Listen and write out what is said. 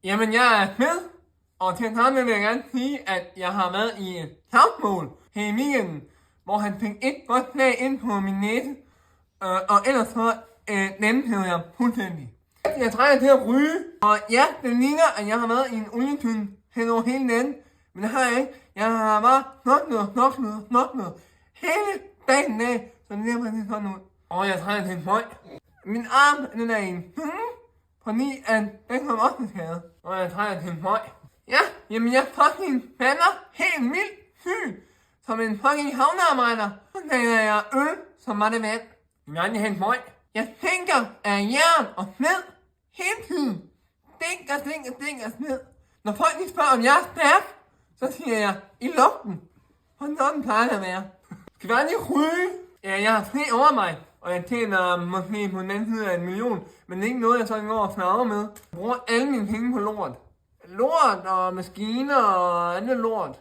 Jamen, jeg er med, og til at starte med vil jeg gerne sige, at jeg har været i et slagsmål her i weekenden, hvor han fik et godt slag ind på min næse, og ellers så dæmpede jeg fuldstændig. Jeg trænger til at ryge, og ja, det ligner, at jeg har været i en olietyn hen over hele natten, men det har jeg ikke. Jeg har bare snottet hele dagen af, så det er faktisk sådan ud. Og jeg trænger til en fløj. Min arm, den er i en fordi at den kom også til skade, og jeg trænger til en fløj. Ja, jamen jeg fucking falder helt vildt syg, som en fucking havnearbejder. Så tænker jeg øl, som var det vand. Jeg vil aldrig have en fløj. Jeg tænker af jern og sned hele tiden. Stinker sned. Når folk lige spørger, om jeg er stærk, så siger jeg, i luften. For sådan plejer det at være. Skal vi aldrig ryge? Ja, jeg har sne over mig, og jeg tjener måske på den anden side af 1 million, men det er ikke noget, jeg så går og flager med. Jeg bruger alle mine penge på lort. Lort og maskiner og andet lort.